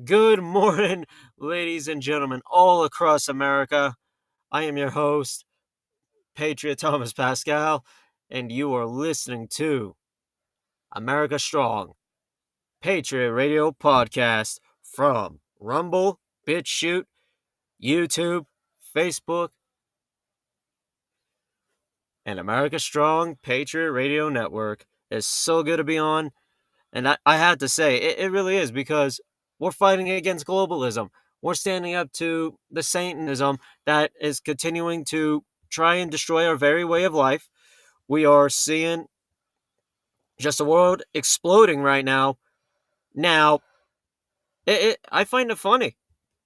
Good morning, ladies and gentlemen, all across America. I am your host, Patriot Thomas Pascal, and you are listening to America Strong, Patriot Radio Podcast from Rumble, BitChute, YouTube, Facebook, and America Strong Patriot Radio Network. It's so good to be on. And I had to say, it really is because we're fighting against globalism. We're standing up to the Satanism that is continuing to try and destroy our very way of life. We are seeing just the world exploding right now. Now, I find it funny.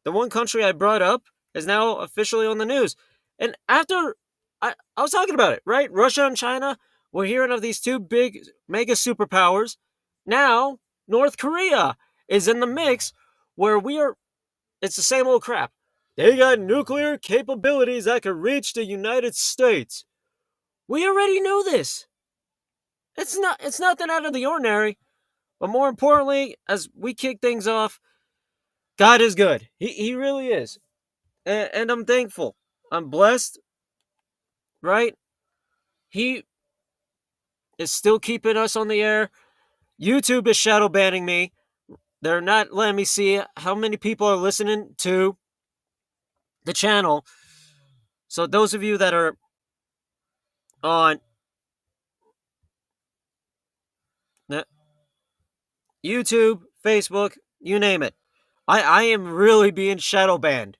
The one country I brought up is now officially on the news. And after I was talking about it, right? Russia and China, we're hearing of these two big mega superpowers. Now, North Korea is in the mix where it's the same old crap. They got nuclear capabilities that could reach the United States. We already knew this. It's nothing out of the ordinary. But more importantly, as we kick things off, God is good. He really is. And I'm thankful. I'm blessed, right? He is still keeping us on the air. YouTube is shadow banning me. They're not letting me see how many people are listening to the channel. So those of you that are on YouTube, Facebook, you name it, I am really being shadow banned.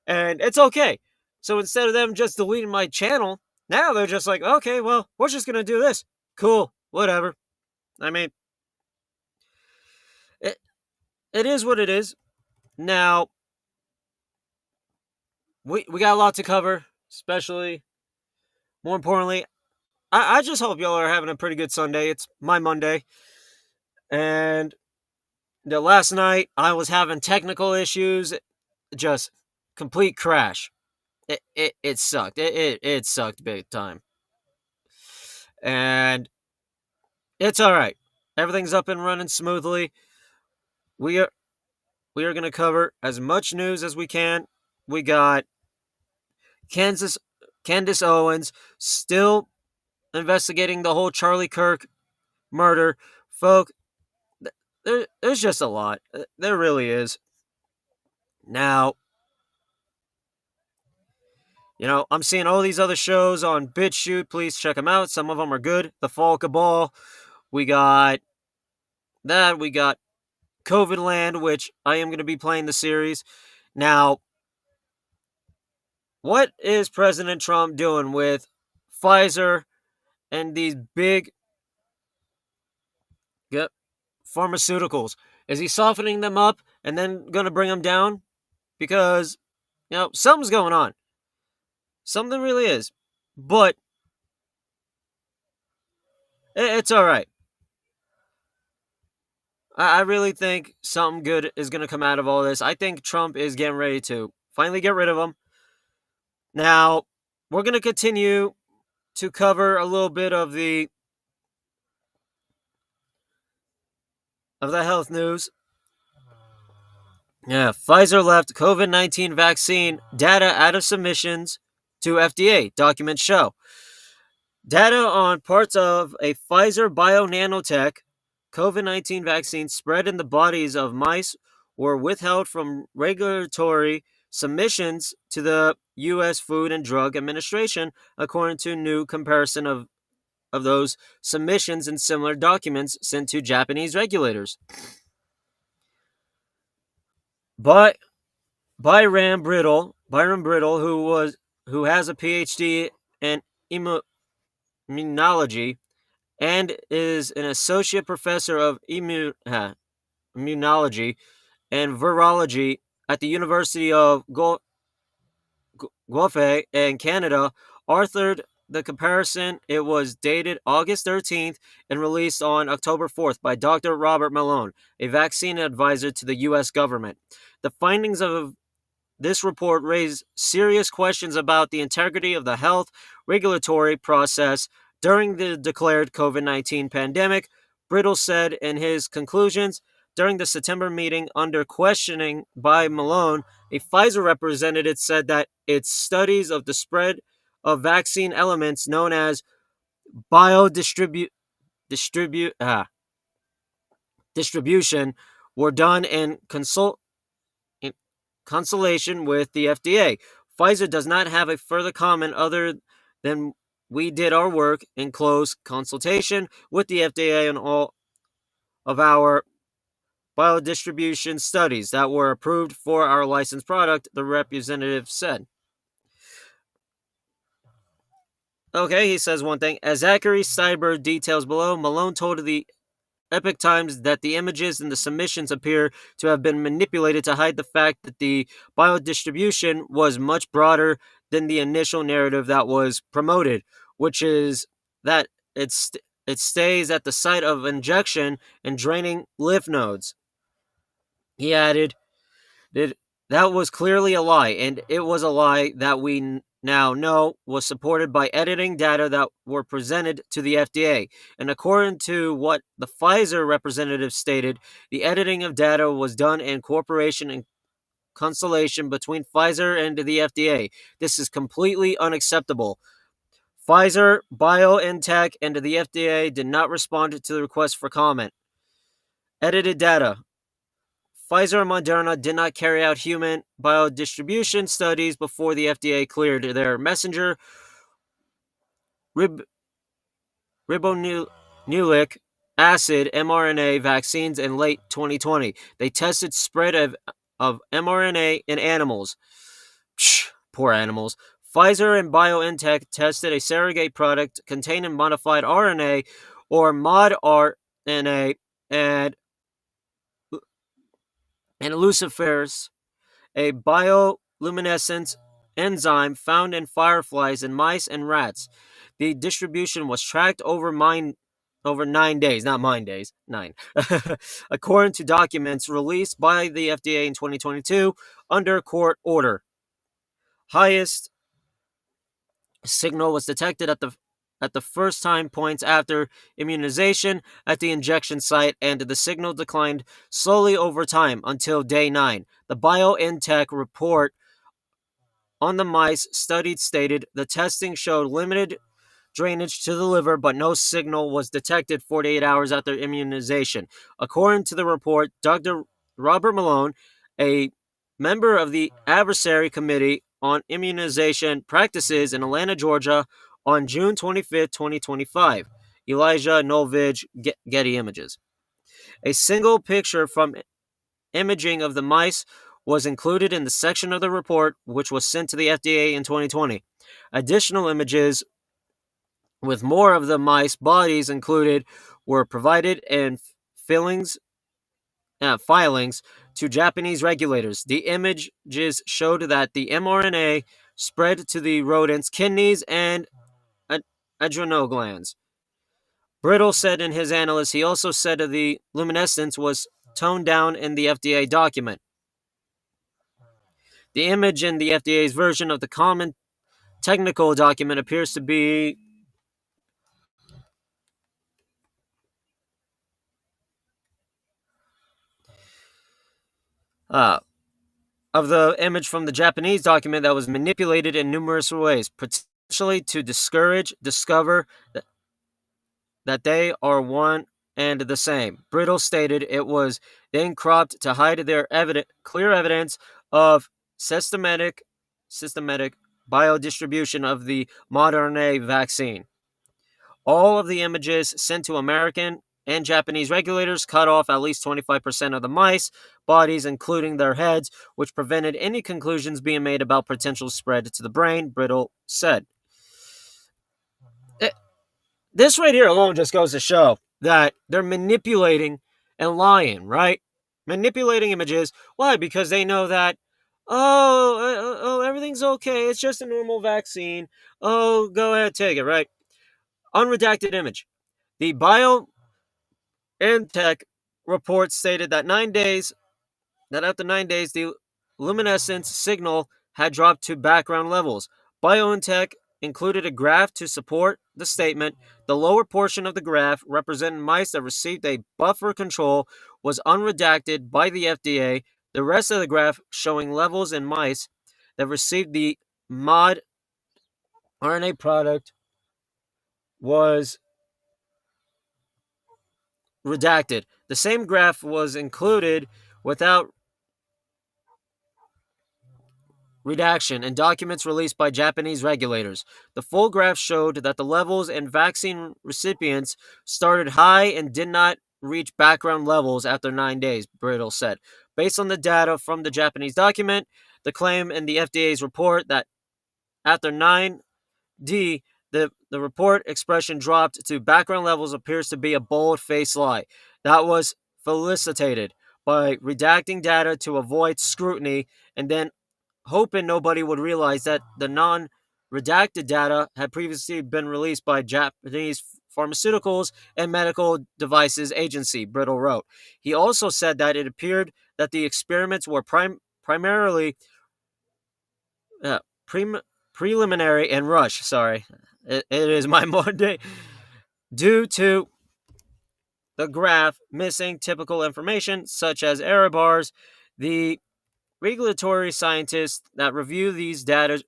And it's okay. So instead of them just deleting my channel, now they're just like, okay, well, we're just going to do this. Cool, whatever. I mean, it, it is what it is. Now, we got a lot to cover, especially, more importantly, I just hope y'all are having a pretty good Sunday. It's my Monday. And the last night, I was having technical issues. Just complete crash. It sucked. It sucked big time. And it's all right. Everything's up and running smoothly. We are going to cover as much news as we can. We got Candace Owens still investigating the whole Charlie Kirk murder. Folk, there's just a lot. There really is. Now, I'm seeing all these other shows on BitChute. Please check them out. Some of them are good. The Fall Cabal. We got that. We got COVID Land, which I am going to be playing the series. Now, what is President Trump doing with Pfizer and these big pharmaceuticals? Is he softening them up and then going to bring them down? Because, something's going on. Something really is. But it's all right. I really think something good is going to come out of all this. I think Trump is getting ready to finally get rid of him. Now, we're going to continue to cover a little bit of the health news. Yeah, Pfizer left COVID-19 vaccine data out of submissions to FDA, documents show. Data on parts of a Pfizer BioNanotech COVID-19 vaccine spread in the bodies of mice were withheld from regulatory submissions to the U.S. Food and Drug Administration, according to new comparison of those submissions and similar documents sent to Japanese regulators. Byron Brittle, who has a PhD in immunology and is an associate professor of immunology and virology at the University of Guelph in Canada, authored the comparison. It was dated August 13th and released on October 4th by Dr. Robert Malone, a vaccine advisor to the U.S. government. The findings of this report raised serious questions about the integrity of the health regulatory process during the declared COVID-19 pandemic. Brittle said in his conclusions, During the September meeting, under questioning by Malone, a Pfizer representative said that its studies of the spread of vaccine elements known as biodistribution distribution were done in consultation with the FDA. Pfizer does not have a further comment other than we did our work in close consultation with the FDA on all of our biodistribution studies that were approved for our licensed product, the representative said. Okay, he says one thing. As Zachary Steinberg details below, Malone told the Epic Times that the images in the submissions appear to have been manipulated to hide the fact that the biodistribution was much broader than the initial narrative that was promoted, which is that it stays at the site of injection and draining lymph nodes. He added that that was clearly a lie, and it was a lie that we now know was supported by editing data that were presented to the FDA. And according to what the Pfizer representative stated, the editing of data was done in cooperation and consultation between Pfizer and the FDA. This is completely unacceptable. Pfizer, BioNTech, and the FDA did not respond to the request for comment. Edited data. Pfizer and Moderna did not carry out human biodistribution studies before the FDA cleared their messenger ribonucleic acid mRNA vaccines in late 2020. They tested spread of mRNA in animals. Poor animals. Pfizer and BioNTech tested a surrogate product containing modified RNA or mod RNA and luciferase, a bioluminescence enzyme found in fireflies in mice and rats. The distribution was tracked over 9 days, not mine days, 9. According to documents released by the FDA in 2022 under court order. Highest signal was detected at the first time points after immunization at the injection site, and the signal declined slowly over time until day 9. The BioNTech report on the mice studied stated the testing showed limited drainage to the liver, but no signal was detected 48 hours after immunization. According to the report, Dr. Robert Malone, a member of the Advisory Committee on Immunization Practices in Atlanta, Georgia, on June 25, 2025. Elijah Novich, Getty Images. A single picture from imaging of the mice was included in the section of the report which was sent to the FDA in 2020. Additional images with more of the mice bodies included were provided in filings to Japanese regulators. The images showed that the mRNA spread to the rodents' kidneys and adrenal glands. Brittle said in his analysis, he also said that the luminescence was toned down in the FDA document. The image in the FDA's version of the common technical document appears to be of the image from the Japanese document that was manipulated in numerous ways, potentially to discover that they are one and the same. Brittle stated it was then cropped to hide their clear evidence of systematic biodistribution of the mRNA vaccine. All of the images sent to American and Japanese regulators cut off at least 25% of the mice bodies, including their heads, which prevented any conclusions being made about potential spread to the brain, Brittle said. This right here alone just goes to show that they're manipulating and lying, right? Manipulating images. Why? Because they know that, everything's okay. It's just a normal vaccine. Oh, go ahead, take it, right? Unredacted image. The BioNTech report stated that after 9 days, the luminescence signal had dropped to background levels. BioNTech included a graph to support the statement. The lower portion of the graph represented mice that received a buffer control was unredacted by the FDA. The rest of the graph showing levels in mice that received the mod RNA product was redacted. The same graph was included without redaction in documents released by Japanese regulators. The full graph showed that the levels in vaccine recipients started high and did not reach background levels after 9 days, Brittle said. Based on the data from the Japanese document, the claim in the FDA's report that after 9D, the report expression dropped to background levels appears to be a bold-faced lie. That was felicitated by redacting data to avoid scrutiny and then hoping nobody would realize that the non-redacted data had previously been released by Japanese Pharmaceuticals and Medical Devices Agency, Brittle wrote. He also said that it appeared that the experiments were primarily uh, preliminary and rushed. Sorry, it is my Monday. Due to the graph missing typical information such as error bars, the regulatory scientists that review these data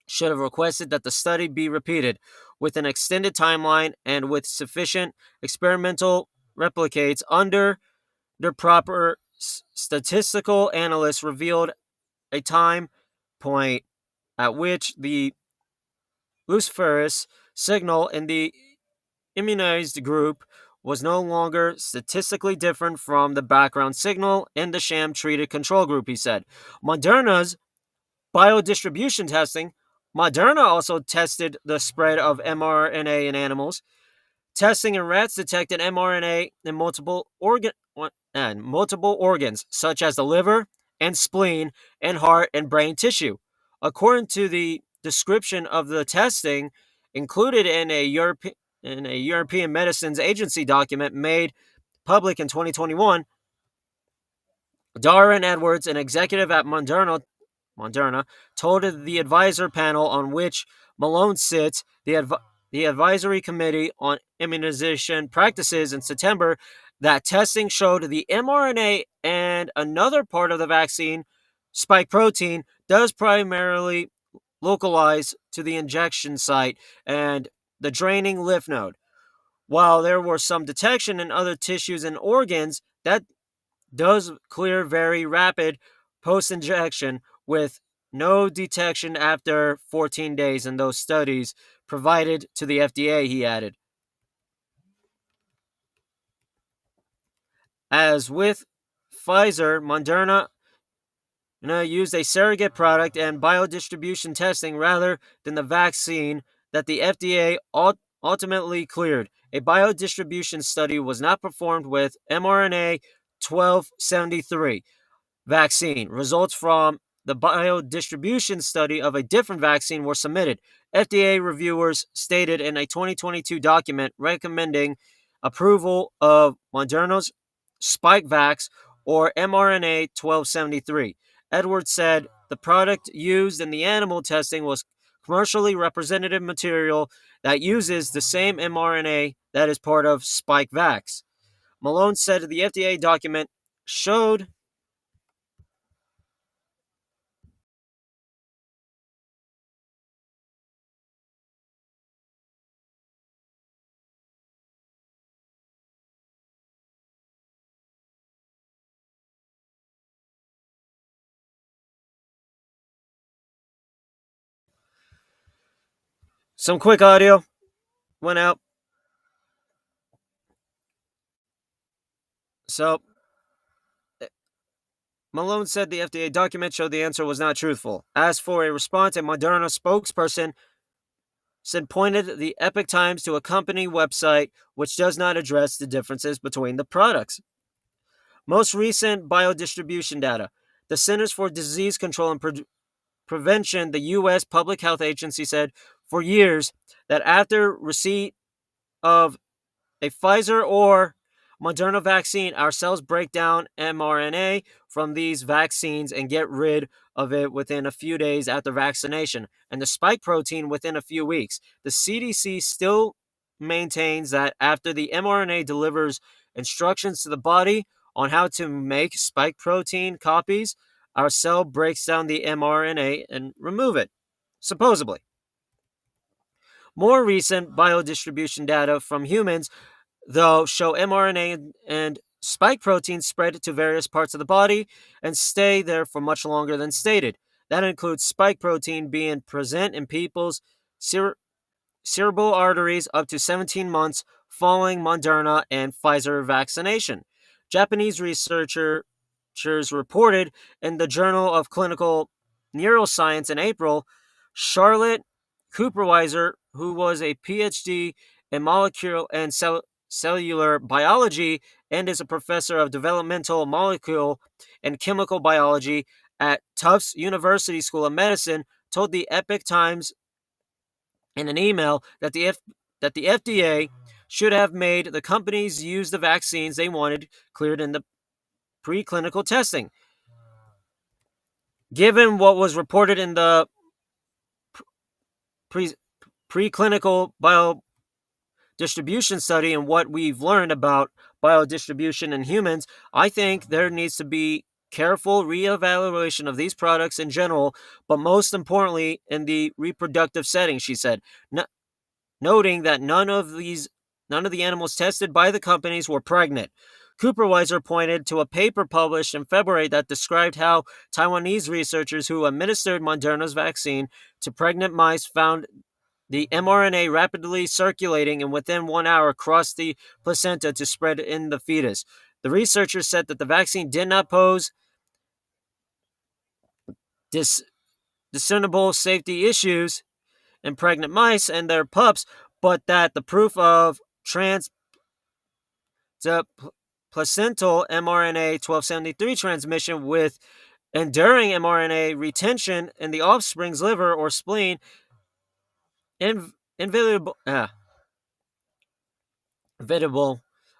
should have requested that the study be repeated with an extended timeline and with sufficient experimental replicates under the proper statistical analysts revealed a time point at which the luciferase signal in the immunized group was no longer statistically different from the background signal in the sham treated control group, he said. Moderna's biodistribution testing, Moderna also tested the spread of mRNA in animals. Testing in rats detected mRNA in multiple organs, such as the liver and spleen and heart and brain tissue. According to the description of the testing included in a European Medicines Agency document made public in 2021, Darren Edwards, an executive at Moderna, told the advisor panel on which Malone sits, the Advisory Committee on Immunization Practices in September, that testing showed the mRNA and another part of the vaccine, spike protein, does primarily localize to the injection site and the draining lymph node. While there were some detection in other tissues and organs, that does clear very rapid post-injection with no detection after 14 days in those studies provided to the FDA, he added. As with Pfizer, Moderna used a surrogate product and biodistribution testing rather than the vaccine that the FDA ultimately cleared. A biodistribution study was not performed with mRNA 1273 vaccine. Results from the biodistribution study of a different vaccine were submitted. FDA reviewers stated in a 2022 document recommending approval of Moderna's Spikevax or mRNA 1273. Edwards said the product used in the animal testing was commercially representative material that uses the same mRNA that is part of Spikevax. Malone said the FDA document showed some quick audio went out. So, Malone said the FDA document showed the answer was not truthful. As for a response, a Moderna spokesperson said pointed the Epoch Times to a company website which does not address the differences between the products. Most recent biodistribution data. The Centers for Disease Control and Prevention, the U.S. Public Health Agency, said for years that after receipt of a Pfizer or Moderna vaccine, our cells break down mRNA from these vaccines and get rid of it within a few days after vaccination, and the spike protein within a few weeks. The CDC still maintains that after the mRNA delivers instructions to the body on how to make spike protein copies, our cell breaks down the mRNA and remove it, supposedly. More recent biodistribution data from humans, though, show mRNA and spike proteins spread to various parts of the body and stay there for much longer than stated. That includes spike protein being present in people's cerebral arteries up to 17 months following Moderna and Pfizer vaccination. Japanese researchers reported in the Journal of Clinical Neuroscience in April. Charlotte Cooperweiser, who was a PhD in molecular and cellular biology and is a professor of developmental molecule and chemical biology at Tufts University School of Medicine, told the Epoch Times in an email that the FDA should have made the companies use the vaccines they wanted cleared in the preclinical testing. Given what was reported in the preclinical biodistribution study and what we've learned about biodistribution in humans, I think there needs to be careful reevaluation of these products in general, but most importantly in the reproductive setting, she said, noting that none of the animals tested by the companies were pregnant. Cooperweiser pointed to a paper published in February that described how Taiwanese researchers who administered Moderna's vaccine to pregnant mice found the mRNA rapidly circulating and within 1 hour crossed the placenta to spread in the fetus. The researchers said that the vaccine did not pose discernible safety issues in pregnant mice and their pups, but that the proof of placental mRNA 1273 transmission with enduring mRNA retention in the offspring's liver or spleen inevitable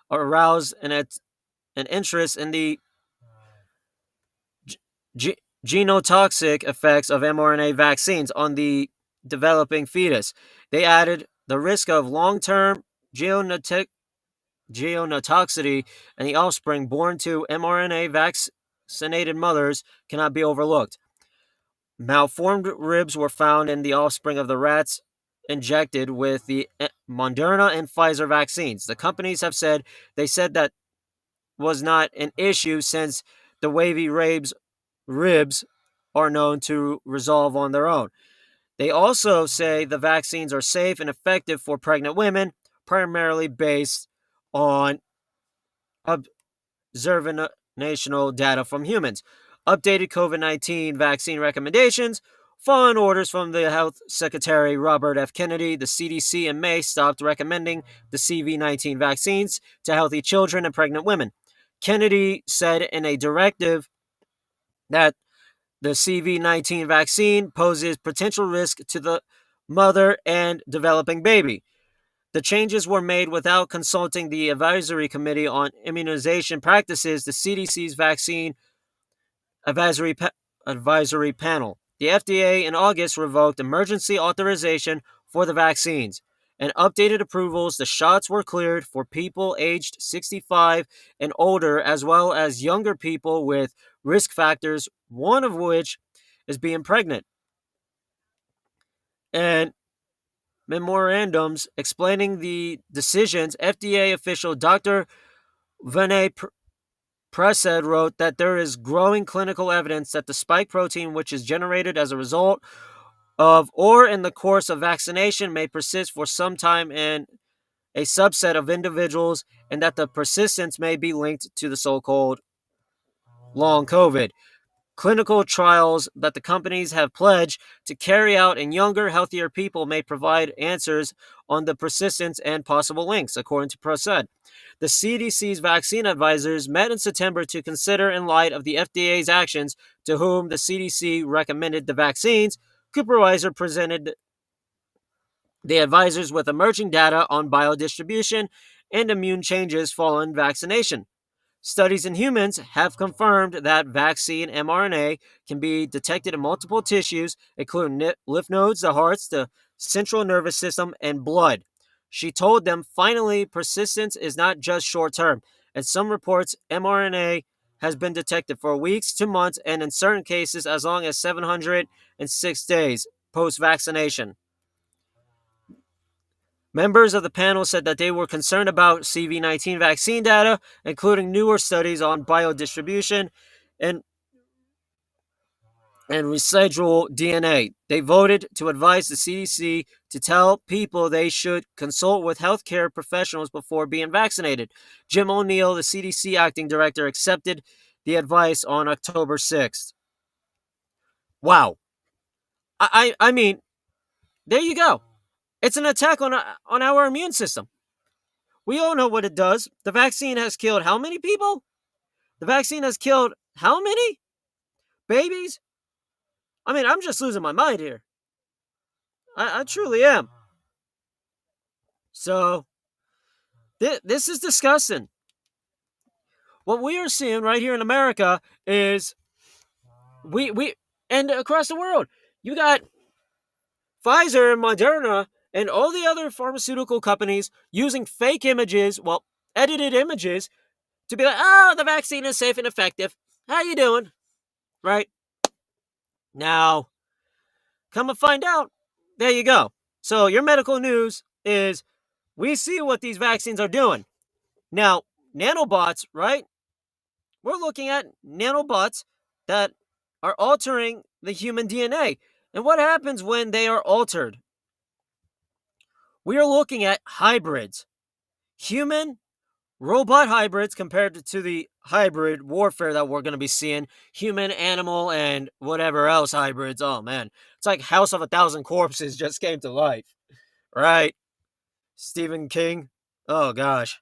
aroused an interest in the genotoxic effects of mRNA vaccines on the developing fetus. They added the risk of long-term genotoxicity in the offspring born to mRNA vaccinated mothers cannot be overlooked. Malformed ribs were found in the offspring of the rats injected with the Moderna and Pfizer vaccines. The companies have said that was not an issue since the wavy ribs are known to resolve on their own. They also say the vaccines are safe and effective for pregnant women, primarily based on observational data from humans. Updated COVID-19 vaccine recommendations. Following orders from the Health Secretary Robert F. Kennedy, the CDC in May stopped recommending the CV-19 vaccines to healthy children and pregnant women. Kennedy said in a directive that the CV-19 vaccine poses potential risk to the mother and developing baby. The changes were made without consulting the Advisory Committee on Immunization Practices, the CDC's vaccine advisory panel. The FDA in August revoked emergency authorization for the vaccines and updated approvals. The shots were cleared for people aged 65 and older, as well as younger people with risk factors, one of which is being pregnant. And memorandums explaining the decisions, FDA official Dr. Vinay Prasad wrote that there is growing clinical evidence that the spike protein, which is generated as a result of or in the course of vaccination, may persist for some time in a subset of individuals, and that the persistence may be linked to the so-called long COVID. Clinical trials that the companies have pledged to carry out in younger, healthier people may provide answers on the persistence and possible links, according to Prasad. The CDC's vaccine advisors met in September to consider, in light of the FDA's actions, to whom the CDC recommended the vaccines. Cooperweiser presented the advisors with emerging data on biodistribution and immune changes following vaccination. Studies in humans have confirmed that vaccine mRNA can be detected in multiple tissues, including lymph nodes, the hearts, the central nervous system, and blood. She told them, finally, persistence is not just short-term. and some reports mRNA has been detected for weeks to months, and in certain cases, as long as 706 days post vaccination. Members of the panel said that they were concerned about CV-19 vaccine data, including newer studies on biodistribution and residual DNA. They voted to advise the CDC to tell people they should consult with healthcare professionals before being vaccinated. Jim O'Neill, the CDC acting director, accepted the advice on October 6th. Wow. I mean, there you go. It's an attack on our immune system. We all know what it does. The vaccine has killed how many people? The vaccine has killed how many babies? I mean, I'm just losing my mind here. I truly am. So, this is disgusting. What we are seeing right here in America is we and across the world, you got Pfizer and Moderna and all the other pharmaceutical companies using fake images, well, edited images, to be like, oh, the vaccine is safe and effective. How you doing? Right? Now, come and find out. There you go. So your medical news is we see what these vaccines are doing. Now, nanobots, right? We're looking at nanobots that are altering the human DNA. And what happens when they are altered? We are looking at hybrids, human robot hybrids compared to the hybrid warfare that we're going to be seeing, human, animal, and whatever else hybrids. Oh man, it's like House of a Thousand Corpses just came to life, right? Stephen King. Oh gosh.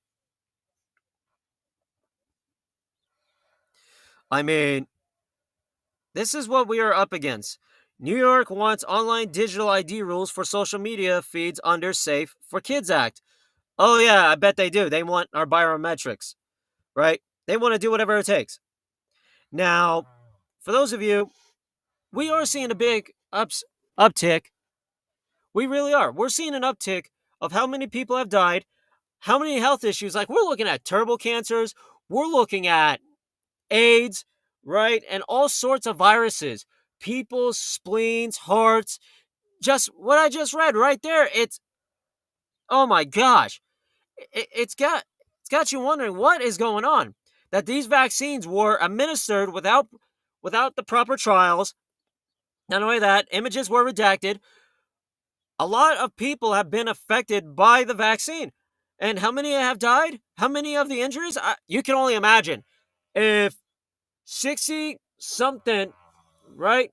I mean, this is what we are up against. New York wants online digital ID rules for social media feeds under Safe for Kids Act. Oh, yeah, I bet they do. They want our biometrics, right? They want to do whatever it takes. Now, for those of you, we are seeing a big uptick. We really are. We're seeing an uptick of how many people have died, how many health issues. Like, we're looking at turbo cancers, we're looking at AIDS, right? And all sorts of viruses, people's spleens, hearts, just what I just read right there. It's, oh my gosh. It's got you wondering what is going on. That these vaccines were administered without the proper trials. Not only that, images were redacted. A lot of people have been affected by the vaccine. And how many have died? How many of the injuries? You can only imagine. If 60 something, right?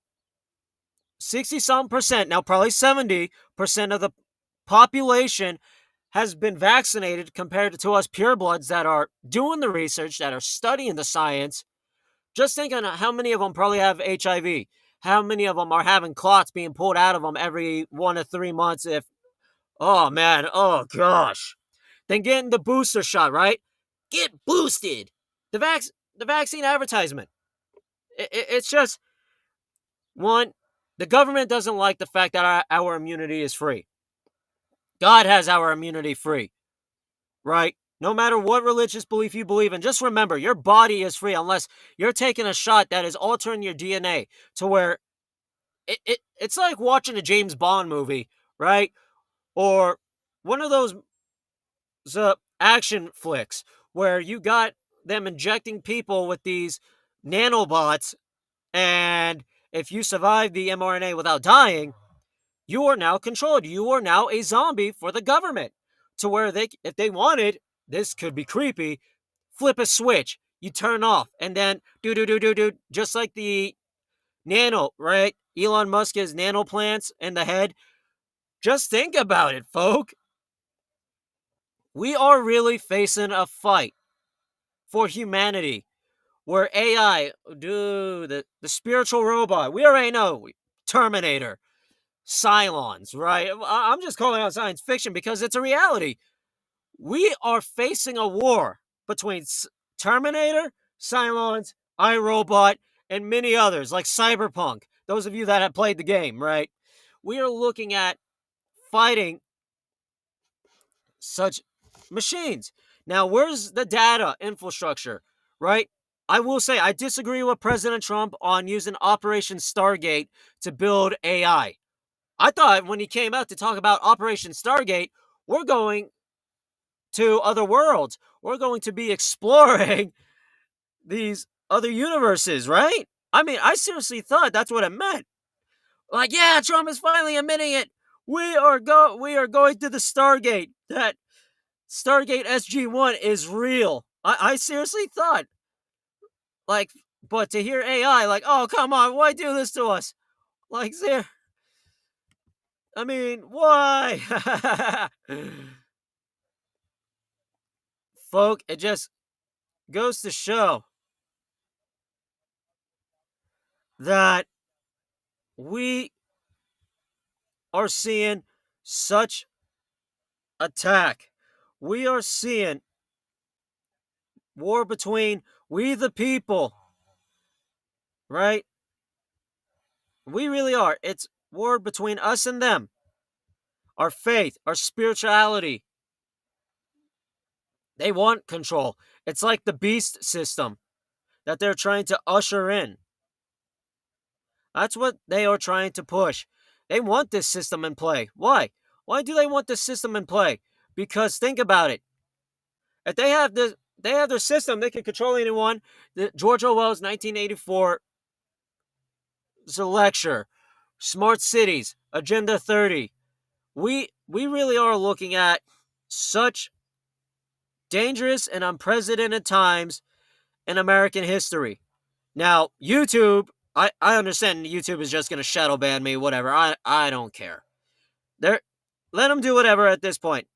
60 some percent, now probably 70% of the population has been vaccinated compared to us purebloods that are doing the research, that are studying the science. Just think on how many of them probably have HIV. How many of them are having clots being pulled out of them every 1 to 3 months? If, oh man, oh gosh. Then getting the booster shot, right? Get boosted. The vaccine advertisement. It's just, one, the government doesn't like the fact that our immunity is free. God has our immunity free, right? No matter what religious belief you believe in, just remember your body is free unless you're taking a shot that is altering your DNA to where it's like watching a James Bond movie, right? Or one of those action flicks where you got them injecting people with these nanobots, and if you survive the mRNA without dying, you are now controlled. You are now a zombie for the government. To where if they wanted, this could be creepy, flip a switch, you turn off, and then do, just like the nano, right? Elon Musk's nano plants in the head. Just think about it, folk. We are really facing a fight for humanity where AI, dude, the spiritual robot, we already know, Terminator, Cylons, right? I'm just calling out science fiction because it's a reality. We are facing a war between Terminator, Cylons, iRobot, and many others like Cyberpunk. Those of you that have played the game, right? We are looking at fighting such machines. Now, where's the data infrastructure, right? I will say I disagree with President Trump on using Operation Stargate to build AI. I thought when he came out to talk about Operation Stargate, we're going to other worlds. We're going to be exploring these other universes, right? I mean, I seriously thought that's what it meant. Like, yeah, Trump is finally admitting it. We are going to the Stargate. That Stargate SG-1 is real. I seriously thought, like, but to hear AI, like, oh, come on, why do this to us? Like, there, I mean, why? Folk, it just goes to show that we are seeing such attack. We are seeing war between we the people, right? We really are. It's war between us and them. Our faith, our spirituality. They want control. It's like the beast system that they're trying to usher in. That's what they are trying to push. They want this system in play. Why? Why do they want this system in play? Because think about it. If they have their system, they can control anyone. George Orwell's 1984 is a lecture. Smart cities, Agenda 30. We really are looking at such dangerous and unprecedented times in American history. Now, YouTube, I understand YouTube is just going to shadow ban me, whatever. I don't care. They're, let them do whatever at this point.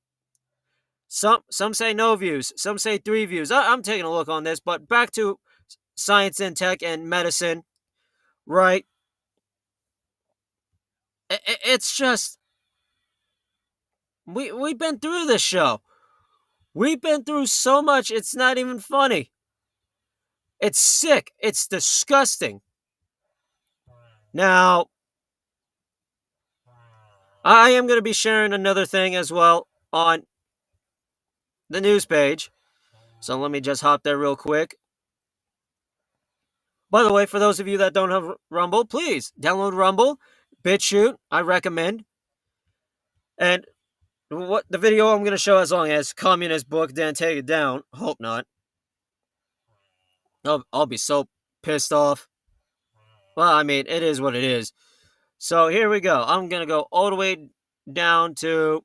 Some say no views, some say 3 views. I'm taking a look on this, but back to science and tech and medicine, right? It's just we've been through this show. We've been through so much, it's not even funny. It's sick. It's disgusting. Now, I am going to be sharing another thing as well on the news page. So let me just hop there real quick. By the way, for those of you that don't have Rumble, please download Rumble, BitChute. I recommend. And what the video I'm going to show as long as communist book didn't take it down. Hope not. I'll be so pissed off. Well, I mean, it is what it is. So here we go. I'm going to go all the way down to...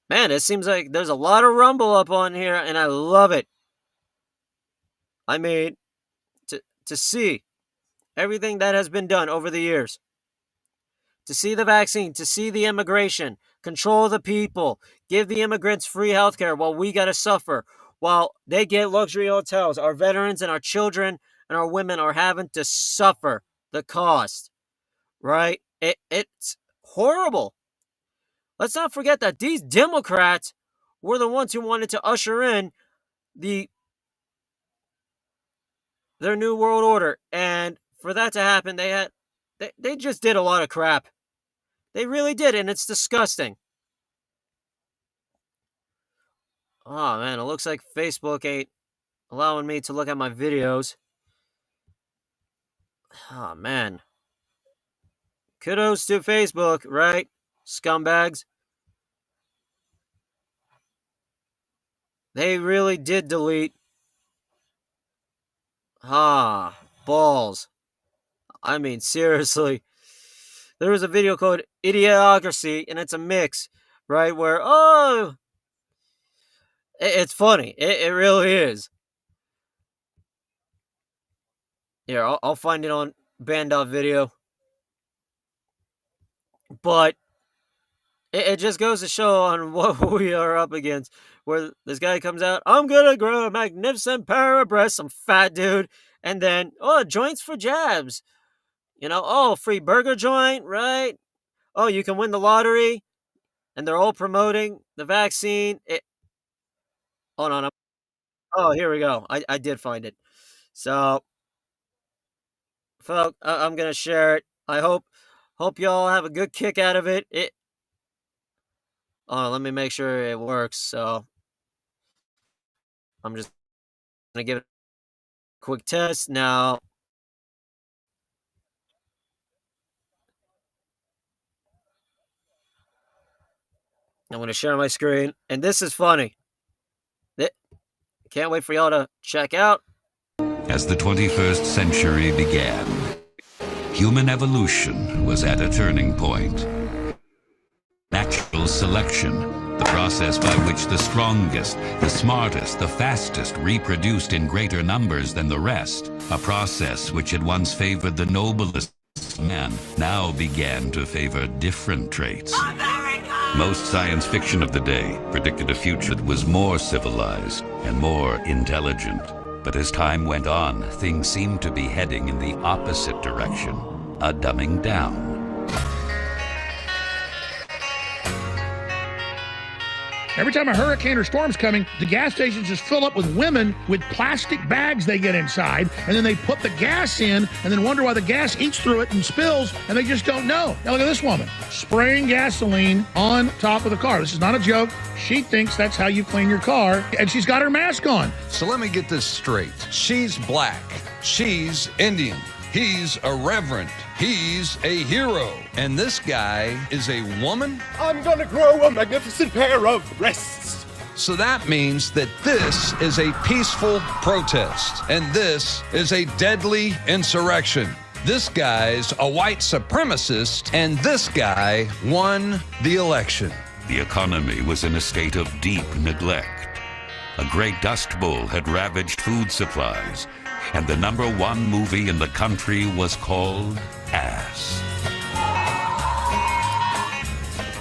Man, it seems like there's a lot of Rumble up on here, and I love it. I mean, to see everything that has been done over the years, to see the vaccine, to see the immigration, control the people, give the immigrants free healthcare while we got to suffer, while they get luxury hotels. Our veterans and our children and our women are having to suffer the cost, right? It's horrible. Let's not forget that these Democrats were the ones who wanted to usher in their new world order, and for that to happen, they just did a lot of crap. They really did, and it's disgusting. Oh man, it looks like Facebook ain't allowing me to look at my videos. Oh man. Kudos to Facebook, right? Scumbags. They really did delete. Ah, balls. I mean, seriously. There was a video called Idiocracy, and it's a mix, right? Where, oh, it's funny. It really is. Here, I'll find it on band.video. But it just goes to show on what we are up against. Where this guy comes out, I'm gonna grow a magnificent pair of breasts, some fat dude, and then, oh, joints for jabs. You know, oh, free burger joint, right? Oh, you can win the lottery. And they're all promoting the vaccine. Hold on. Oh, here we go. I did find it. So, folks, I'm gonna share it. I hope y'all have a good kick out of it. Let me make sure it works. So I'm just gonna give it a quick test now. I'm gonna share my screen, and this is funny. Can't wait for y'all to check out. As the 21st century began, human evolution was at a turning point. Natural selection, the process by which the strongest, the smartest, the fastest reproduced in greater numbers than the rest, a process which had once favored the noblest man, now began to favor different traits. Most science fiction of the day predicted a future that was more civilized and more intelligent. But as time went on, things seemed to be heading in the opposite direction, a dumbing down. Every time a hurricane or storm's coming, the gas stations just fill up with women with plastic bags they get inside, and then they put the gas in and then wonder why the gas eats through it and spills, and they just don't know. Now look at this woman, spraying gasoline on top of the car. This is not a joke. She thinks that's how you clean your car, and she's got her mask on. So let me get this straight. She's black. She's Indian. He's a reverend. He's a hero. And this guy is a woman? I'm gonna grow a magnificent pair of breasts. So that means that this is a peaceful protest, and this is a deadly insurrection. This guy's a white supremacist, and this guy won the election. The economy was in a state of deep neglect. A great dust bowl had ravaged food supplies, and the #1 movie in the country was called Ass.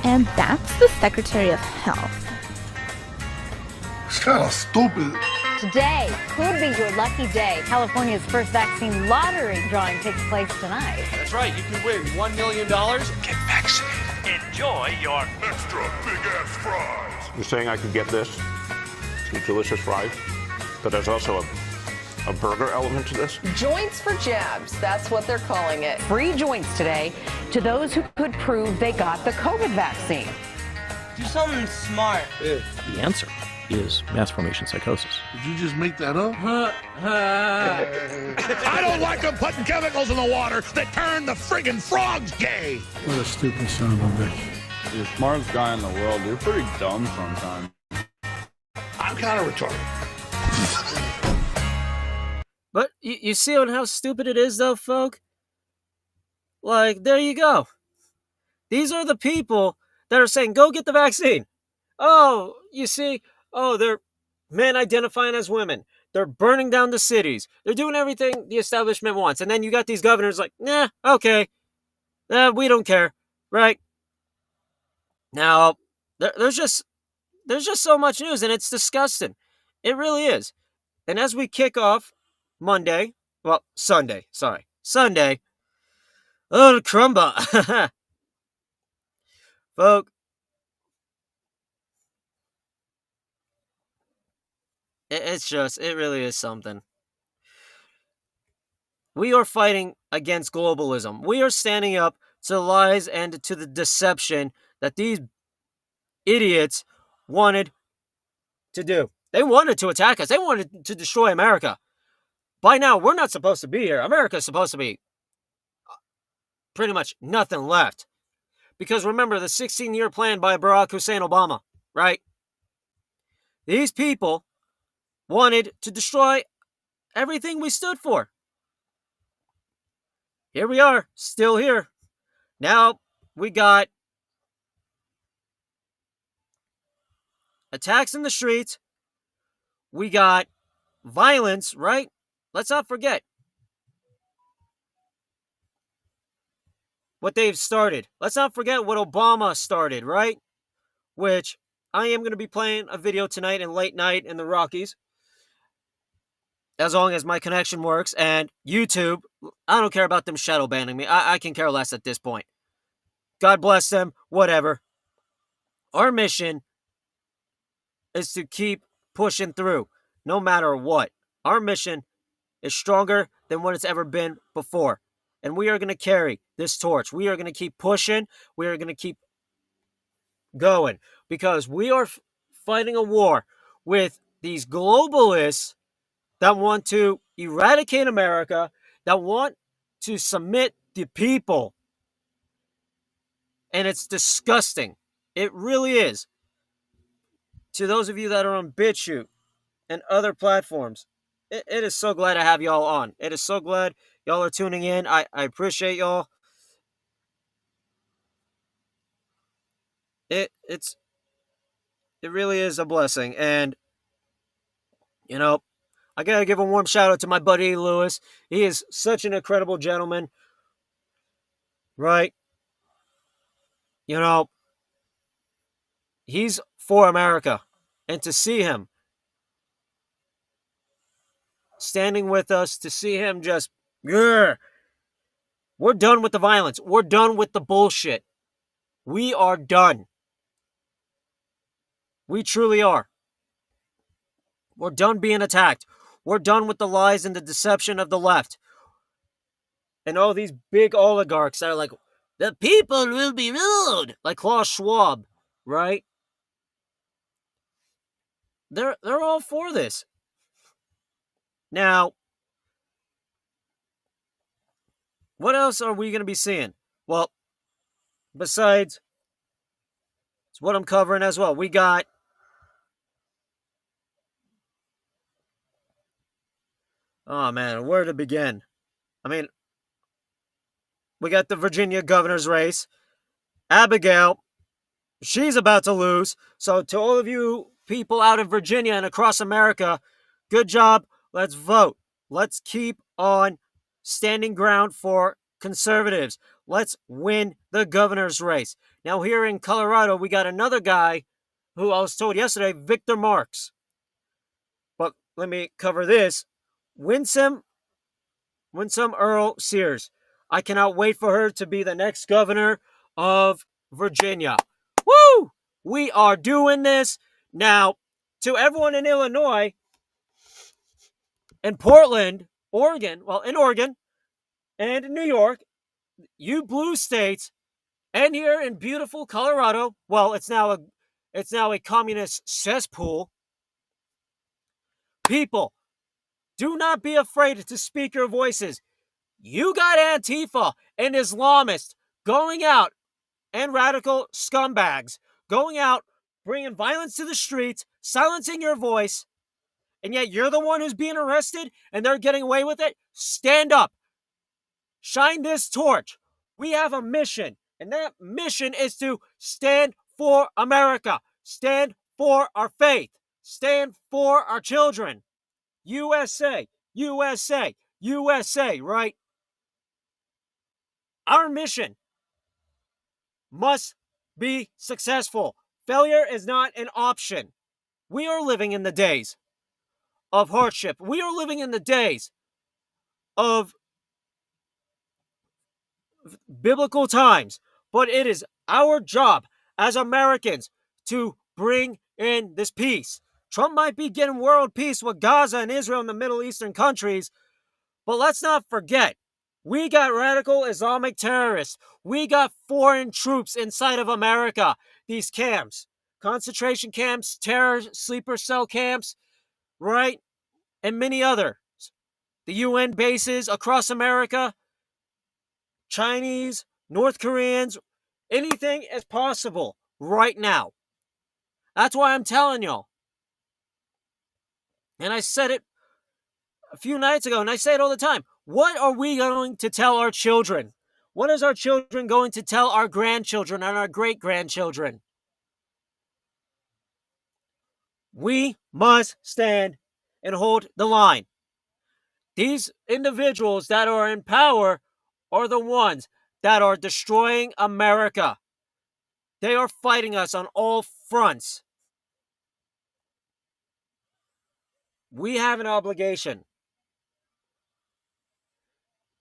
And that's the Secretary of Health. It's kind of stupid. Today could be your lucky day. California's first vaccine lottery drawing takes place tonight. That's right, you can win $1 million. Get vaccinated. Enjoy your Extra big-ass fries. You're saying I could get this? Some delicious fries? But there's also a burger element to this? Joints for jabs, that's what they're calling it. Free joints today to those who could prove they got the COVID vaccine. do something smart. The answer is mass formation psychosis. Did you just make that up? I don't like them putting chemicals in the water that turn the friggin' frogs gay. What a stupid son of a bitch. You're the smartest guy in the world. You're pretty dumb sometimes. I'm kind of retarded. But you see on how stupid it is, though, folk? Like, there you go. These are the people that are saying, go get the vaccine. Oh, you see, they're men identifying as women. They're burning down the cities. They're doing everything the establishment wants. And then you got these governors like, nah, okay. We don't care, right? Now, there's just so much news, and it's disgusting. It really is. And as we kick off Sunday. Oh, crumba. Folk. It really is something. We are fighting against globalism. We are standing up to the lies and to the deception that these idiots wanted to do. They wanted to attack us. They wanted to destroy America. By now, we're not supposed to be here. America's supposed to be pretty much nothing left. Because remember the 16-year plan by Barack Hussein Obama, right? These people wanted to destroy everything we stood for. Here we are, still here. Now we got attacks in the streets. We got violence, right? Let's not forget what they've started. Let's not forget what Obama started, right? Which I am going to be playing a video tonight in late night in the Rockies. As long as my connection works. And YouTube, I don't care about them shadow banning me. I can care less at this point. God bless them, whatever. Our mission is to keep pushing through, no matter what. Our mission is stronger than what it's ever been before. And we are going to carry this torch. We are going to keep pushing. We are going to keep going, because we are fighting a war with these globalists that want to eradicate America, that want to submit the people. And it's disgusting. It really is. To those of you that are on BitChute and other platforms, it is so glad to have y'all on. It is so glad y'all are tuning in. I appreciate y'all. It really is a blessing. And, you know, I gotta give a warm shout out to my buddy Lewis. He is such an incredible gentleman, right? You know, he's for America. And to see him standing with us, to see him just, we're done with the violence. We're done with the bullshit. We are done. We truly are. We're done being attacked. We're done with the lies and the deception of the left. And all these big oligarchs that are like, the people will be ruled, like Klaus Schwab, right? They're all for this. Now, what else are we going to be seeing? Well, besides what I'm covering as well, we got oh man, where to begin? I mean, we got the Virginia governor's race. Abigail, she's about to lose. So to all of you people out of Virginia and across America, good job. Let's vote. Let's keep on standing ground for conservatives. Let's win the governor's race. Now here in Colorado, we got another guy who I was told yesterday, Victor Marx. But let me cover this. Winsome Earl Sears. I cannot wait for her to be the next governor of Virginia. Woo! We are doing this. Now, to everyone in Illinois and Portland, Oregon, in Oregon and New York, you blue states, and here in beautiful Colorado, it's now a communist cesspool. People, do not be afraid to speak your voices. You got Antifa and Islamists going out, and radical scumbags going out, bringing violence to the streets, silencing your voice, and yet you're the one who's being arrested and they're getting away with it. Stand up. Shine this torch. We have a mission, and that mission is to stand for America, stand for our faith, stand for our children. USA, USA, USA, right? Our mission must be successful. Failure is not an option. We are living in the days of hardship. We are living in the days of biblical times. But it is our job as Americans to bring in this peace. Trump might be getting world peace with Gaza and Israel and the Middle Eastern countries, but let's not forget, we got radical Islamic terrorists. We got foreign troops inside of America. These camps, concentration camps, terror sleeper cell camps, right? And many others. The UN bases across America, Chinese, North Koreans, anything is possible right now. That's why I'm telling y'all. And I said it a few nights ago, and I say it all the time. What are we going to tell our children? What is our children going to tell our grandchildren and our great-grandchildren? We must stand and hold the line. These individuals that are in power are the ones that are destroying America. They are fighting us on all fronts. We have an obligation.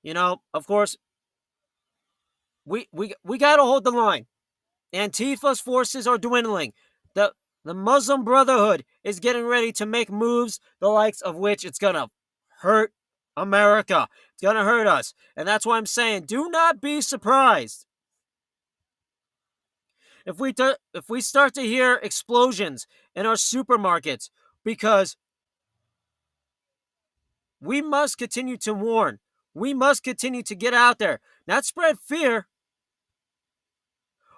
You know, of course, we got to hold the line. Antifa's forces are dwindling. The Muslim Brotherhood is getting ready to make moves the likes of which it's going to hurt America. It's going to hurt us. And that's why I'm saying, do not be surprised if we start to hear explosions in our supermarkets, because we must continue to warn. We must continue to get out there, not spread fear,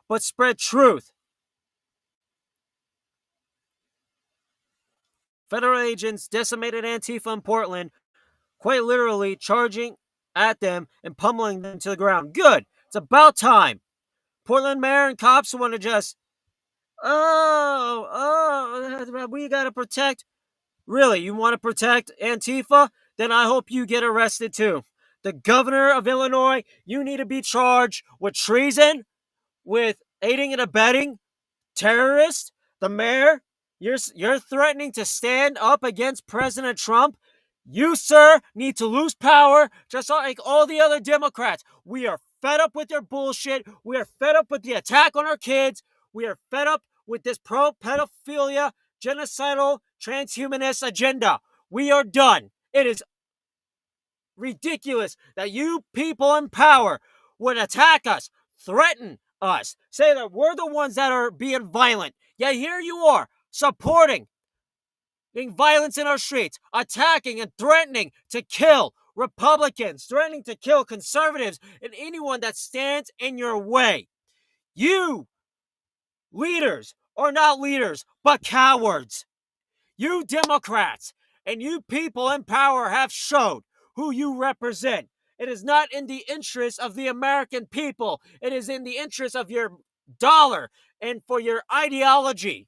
but spread truth. Federal agents decimated Antifa in Portland, quite literally charging at them and pummeling them to the ground. Good. It's about time. Portland mayor and cops want to just, we got to protect. Really, you want to protect Antifa? Then I hope you get arrested too. The governor of Illinois, you need to be charged with treason, with aiding and abetting terrorists. The mayor, you're threatening to stand up against President Trump. You, sir, need to lose power just like all the other Democrats. We are fed up with your bullshit. We are fed up with the attack on our kids. We are fed up with this pro-pedophilia, genocidal, transhumanist agenda. We are done. It is ridiculous that you people in power would attack us, threaten us, say that we're the ones that are being violent. Yet here you are, supporting violence in our streets, attacking and threatening to kill Republicans, threatening to kill conservatives and anyone that stands in your way. You leaders are not leaders, but cowards. You Democrats and you people in power have showed who you represent. It is not in the interest of the American people. It is in the interest of your dollar and for your ideology.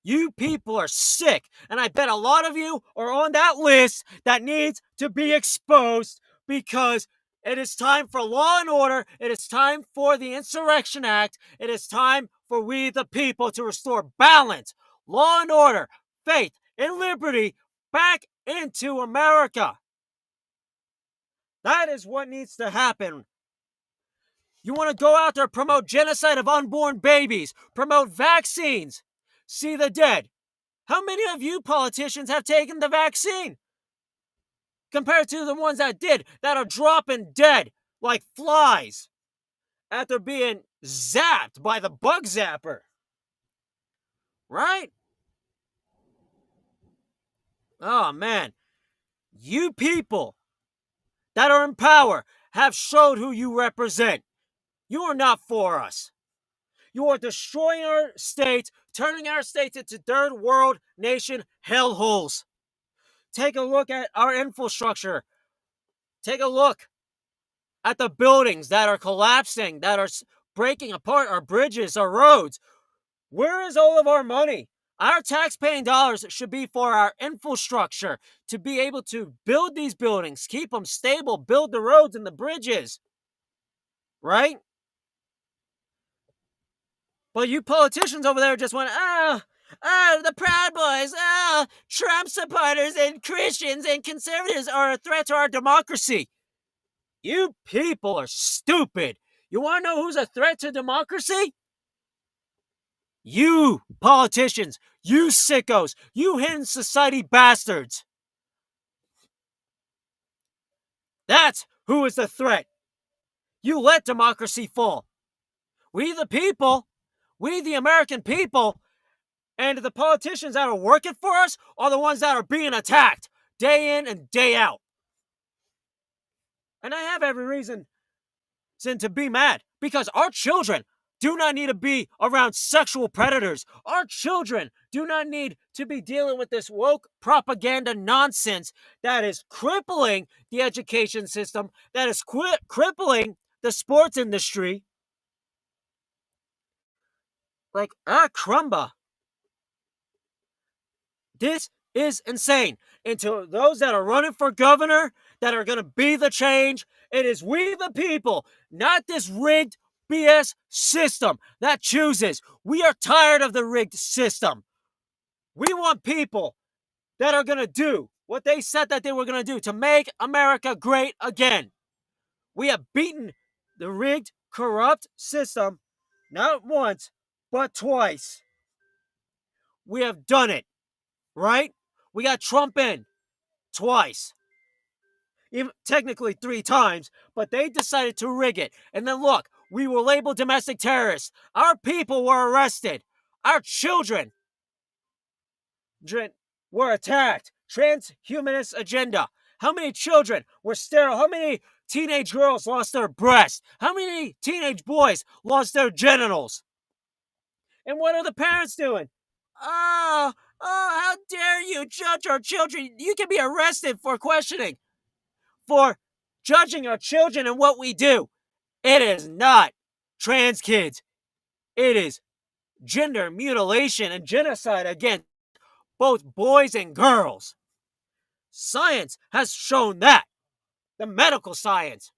You people are sick, and I bet a lot of you are on that list that needs to be exposed, because it is time for law and order. It is time for the Insurrection Act. It is time for we the people to restore balance, law and order, faith, and liberty back into America. That is what needs to happen. You want to go out there, promote genocide of unborn babies, promote vaccines, see the dead. How many of you politicians have taken the vaccine? Compared to the ones that did, that are dropping dead like flies after being zapped by the bug zapper. Right? Oh man. You people that are in power have showed who you represent. You are not for us. You are destroying our states, turning our states into third world nation hellholes. Take a look at our infrastructure. Take a look at the buildings that are collapsing, that are breaking apart, our bridges, our roads. Where is all of our money? Our tax-paying dollars should be for our infrastructure, to be able to build these buildings, keep them stable, build the roads and the bridges. Right? But you politicians over there just went, the Proud Boys, Trump supporters and Christians and conservatives are a threat to our democracy. You people are stupid. You want to know who's a threat to democracy? You politicians, you sickos, you hidden society bastards. That's who is the threat. You let democracy fall. We the people, we the American people, and the politicians that are working for us are the ones that are being attacked day in and day out. And I have every reason to be mad, because our children do not need to be around sexual predators. Our children do not need to be dealing with this woke propaganda nonsense that is crippling the education system, that is crippling the sports industry. Like, crumba. This is insane. And to those that are running for governor, that are going to be the change, it is we the people, not this rigged BS system that chooses. We are tired of the rigged system. We want people that are going to do what they said that they were going to do to make America great again. We have beaten the rigged, corrupt system not once, but twice. We have done it, right? We got Trump in twice. Even technically 3 times, but they decided to rig it. And then look, we were labeled domestic terrorists. Our people were arrested. Our children were attacked. Transhumanist agenda. How many children were sterile? How many teenage girls lost their breasts? How many teenage boys lost their genitals? And what are the parents doing? Oh, how dare you judge our children? You can be arrested for questioning, for judging our children and what we do. It is not trans kids. It is gender mutilation and genocide against both boys and girls. Science has shown that. The medical science.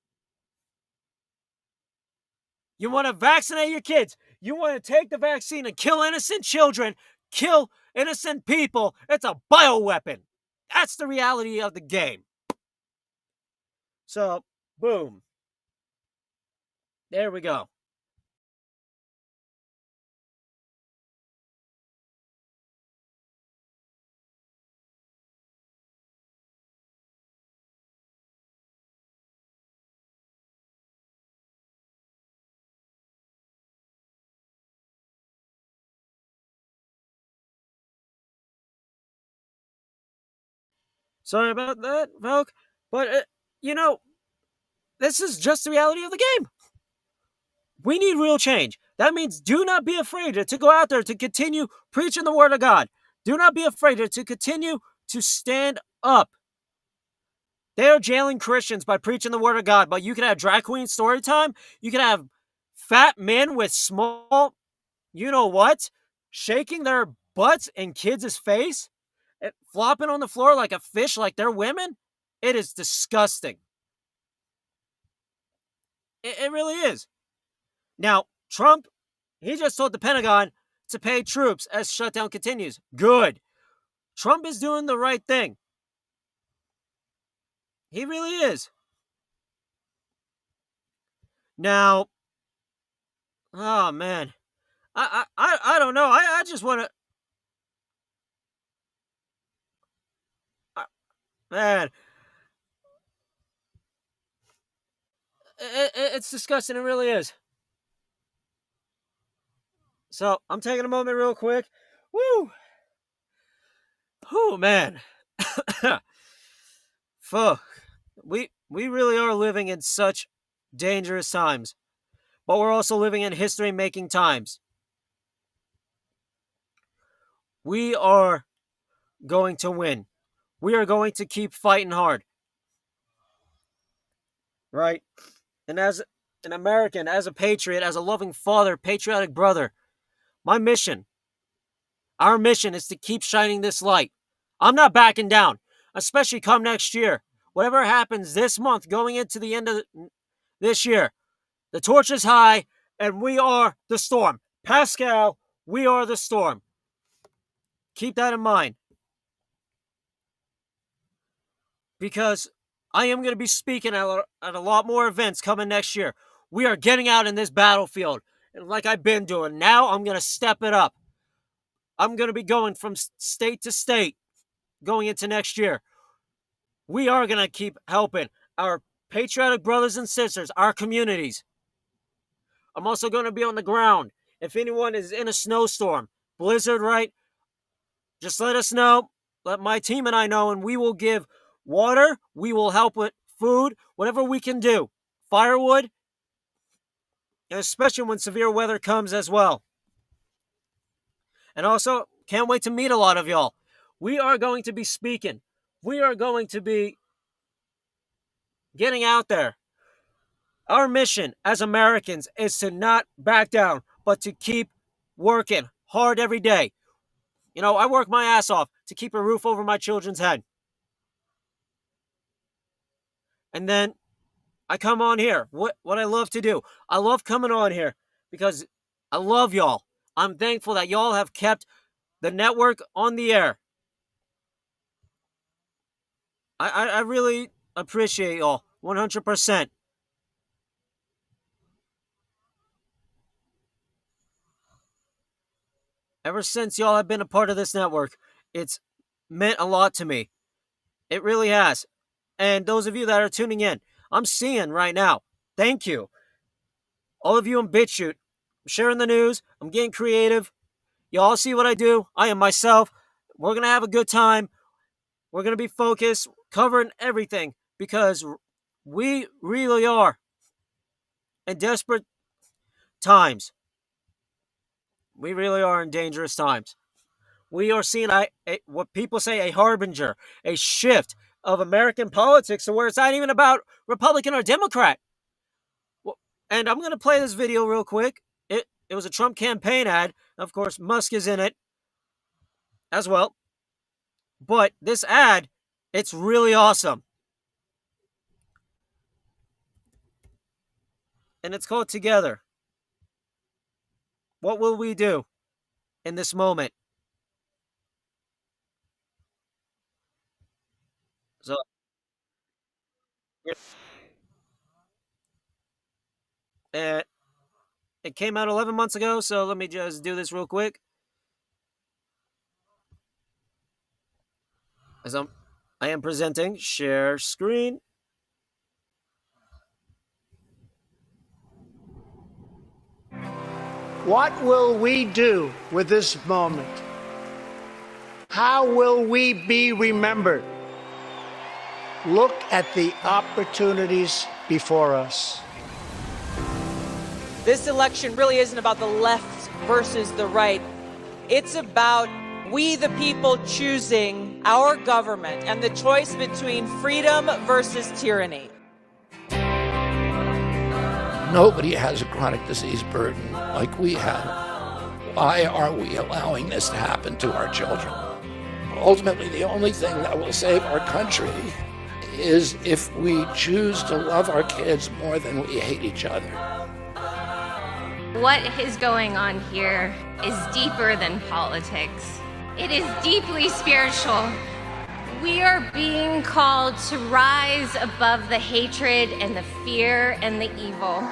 You want to vaccinate your kids. You want to take the vaccine and kill innocent children, kill innocent people. It's a bioweapon. That's the reality of the game. So, boom. There we go. Sorry about that, Volk. But, this is just the reality of the game. We need real change. That means do not be afraid to go out there to continue preaching the word of God. Do not be afraid to continue to stand up. They are jailing Christians by preaching the word of God, but you can have drag queen story time. You can have fat men with small, shaking their butts in kids' face, flopping on the floor like a fish, like they're women. It is disgusting. It really is. Now, Trump, he just told the Pentagon to pay troops as shutdown continues. Good. Trump is doing the right thing. He really is. Now, oh man, I don't know. I just want to. Man, it's disgusting. It really is. So I'm taking a moment real quick. Woo! Oh man. Fuck. We really are living in such dangerous times. But we're also living in history-making times. We are going to win. We are going to keep fighting hard. Right? And as an American, as a patriot, as a loving father, patriotic brother, my mission, our mission is to keep shining this light. I'm not backing down, especially come next year. Whatever happens this month going into the end of this year, the torch is high and we are the storm. Pascal, we are the storm. Keep that in mind. Because I am going to be speaking at a lot more events coming next year. We are getting out in this battlefield. And like I've been doing, now I'm going to step it up. I'm going to be going from state to state going into next year. We are going to keep helping our patriotic brothers and sisters, our communities. I'm also going to be on the ground. If anyone is in a snowstorm, blizzard, right? Just let us know. Let my team and I know, and we will give water. We will help with food, whatever we can do. Firewood, and especially when severe weather comes as well. And also, can't wait to meet a lot of y'all. We are going to be speaking. We are going to be getting out there. Our mission as Americans is to not back down, but to keep working hard every day. I work my ass off to keep a roof over my children's head. And then I come on here. What I love to do. I love coming on here because I love y'all. I'm thankful that y'all have kept the network on the air. I really appreciate y'all 100%. Ever since y'all have been a part of this network, it's meant a lot to me. It really has. And those of you that are tuning in, I'm seeing right now. Thank you. all of you in BitChute, I'm sharing the news. I'm getting creative. Y'all see what I do. I am myself. We're going to have a good time. We're going to be focused, covering everything, because we really are in desperate times. We really are in dangerous times. We are seeing what people say a harbinger, a shift of American politics to where it's not even about Republican or Democrat. And I'm going to play this video real quick. It was a Trump campaign ad. Of course, Musk is in it as well. But this ad, it's really awesome. And it's called Together. What will we do in this moment? So, it came out 11 months ago, so let me just do this real quick. As I am presenting, share screen. What will we do with this moment? How will we be remembered? Look at the opportunities before us. This election really isn't about the left versus the right. It's about we, the people, choosing our government and the choice between freedom versus tyranny. Nobody has a chronic disease burden like we have. Why are we allowing this to happen to our children? Ultimately, the only thing that will save our country is if we choose to love our kids more than we hate each other. What is going on here is deeper than politics. It is deeply spiritual. We are being called to rise above the hatred and the fear and the evil.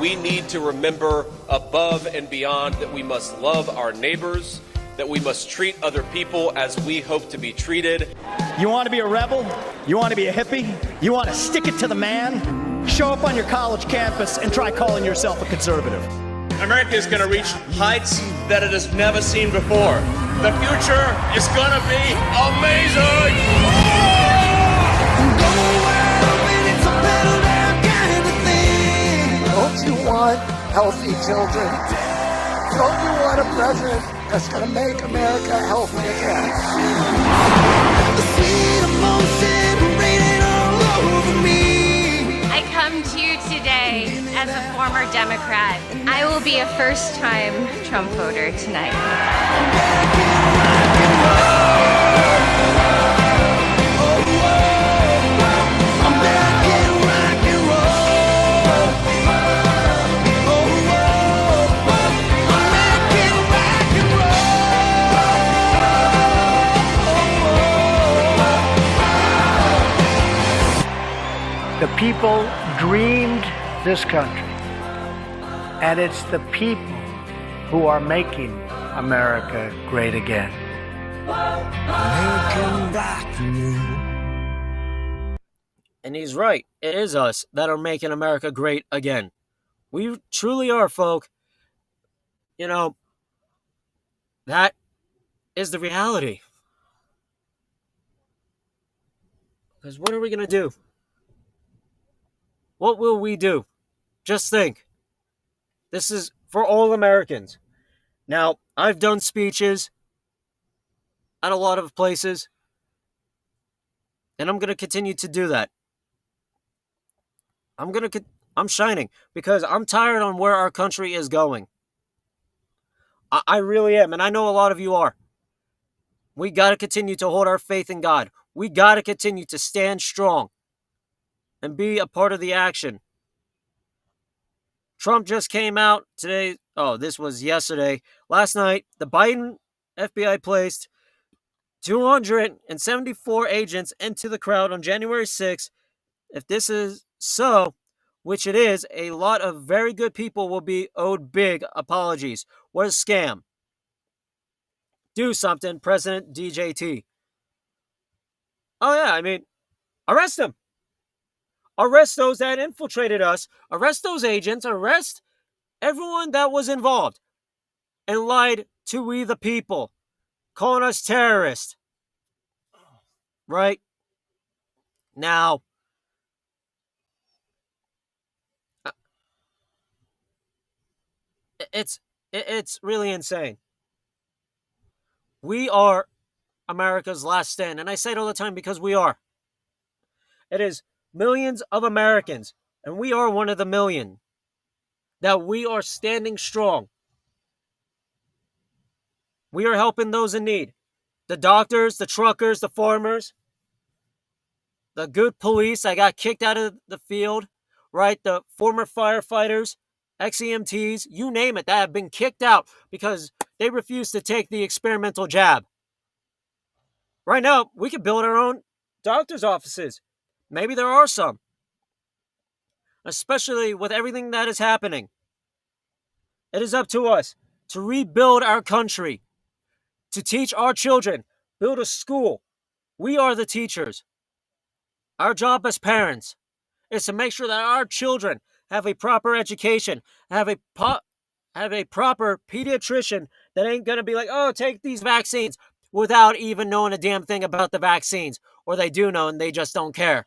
We need to remember above and beyond that we must love our neighbors, that we must treat other people as we hope to be treated. You want to be a rebel? You want to be a hippie? You want to stick it to the man? Show up on your college campus and try calling yourself a conservative. America is going to reach heights that it has never seen before. The future is going to be amazing! Don't you want healthy children? Don't you want a president that's going to make America healthy again? The sweet emotion raining all over me. I come to you today as a former Democrat. I will be a first-time Trump voter tonight. The people dreamed this country, and it's the people who are making America great again. And he's right. It is us that are making America great again. We truly are, folk. You know, that is the reality. Because what are we going to do? What will we do? Just think. This is for all Americans. Now, I've done speeches at a lot of places, and I'm going to continue to do that. I'm shining because I'm tired on where our country is going. I really am, and I know a lot of you are. We got to continue to hold our faith in God. We got to continue to stand strong and be a part of the action. Trump just came out today. Oh, this was yesterday. Last night, the Biden FBI placed 274 agents into the crowd on January 6th. If this is so, which it is, a lot of very good people will be owed big apologies. What a scam. Do something, President DJT. Oh, yeah, I mean, arrest him. Arrest those that infiltrated us. Arrest those agents. Arrest everyone that was involved and lied to we the people, calling us terrorists. Right? Now, it's really insane. We are America's last stand, and I say it all the time because we are. It is millions of Americans, and we are one of the million, that we are standing strong. We are helping those in need. The doctors, the truckers, the farmers, the good police that got kicked out of the field, right? The former firefighters, ex-EMTs, you name it, that have been kicked out because they refused to take the experimental jab. Right now, we could build our own doctor's offices. Maybe there are some. Especially with everything that is happening. It is up to us to rebuild our country, to teach our children, build a school. We are the teachers. Our job as parents is to make sure that our children have a proper education, have a proper pediatrician that ain't going to be like, oh, take these vaccines without even knowing a damn thing about the vaccines, or they do know and they just don't care.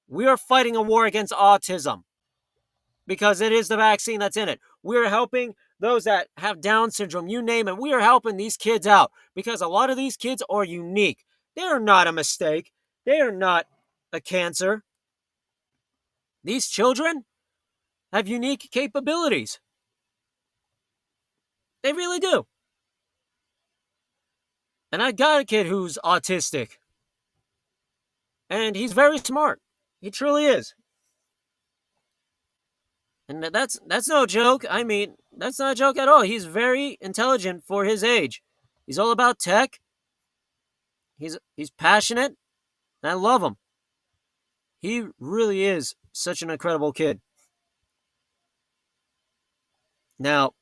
We are fighting a war against autism because it is the vaccine that's in it. We are helping those that have Down syndrome, you name it. We are helping these kids out because a lot of these kids are unique. They are not a mistake. They are not a cancer. These children have unique capabilities. They really do. And I got a kid who's autistic. And he's very smart. He truly is. And that's no joke. I mean, that's not a joke at all. He's very intelligent for his age. He's all about tech. He's passionate, and I love him. He really is such an incredible kid. Now,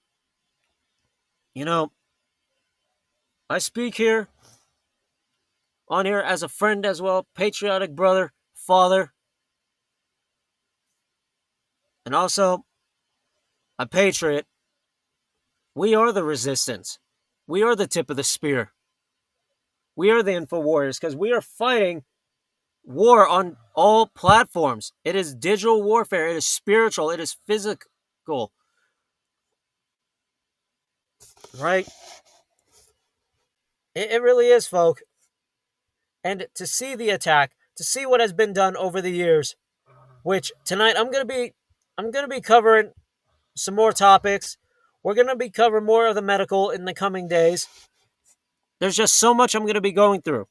I speak here on here as a friend as well, patriotic brother, father, and also a patriot. We are the resistance. We are the tip of the spear. We are the info warriors because we are fighting war on all platforms. It is digital warfare. It is spiritual. It is physical. Right? It really is, folk. And to see the attack, to see what has been done over the years, which tonight I'm gonna be covering some more topics. We're gonna be covering more of the medical in the coming days. There's just so much I'm gonna be going through.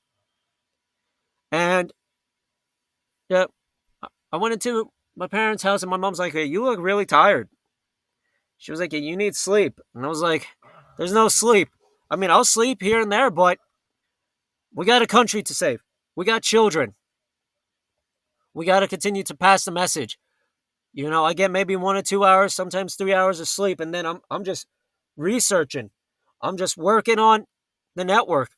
And I went into my parents' house and my mom's like, hey, you look really tired. She was like, you need sleep. And I was like, there's no sleep. I mean, I'll sleep here and there, but we got a country to save. We got children. We got to continue to pass the message. I get maybe 1 or 2 hours, sometimes 3 hours of sleep, and then I'm just researching. I'm just working on the network.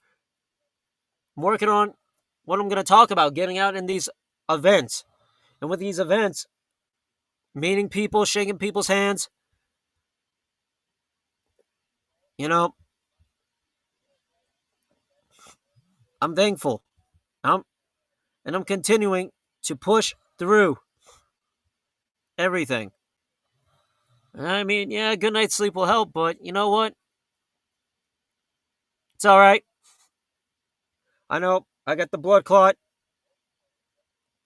I'm working on what I'm going to talk about, getting out in these events. And with these events, meeting people, shaking people's hands, I'm thankful. I'm continuing to push through everything. I mean, yeah, good night's sleep will help, but you know what? It's all right. I know I got the blood clot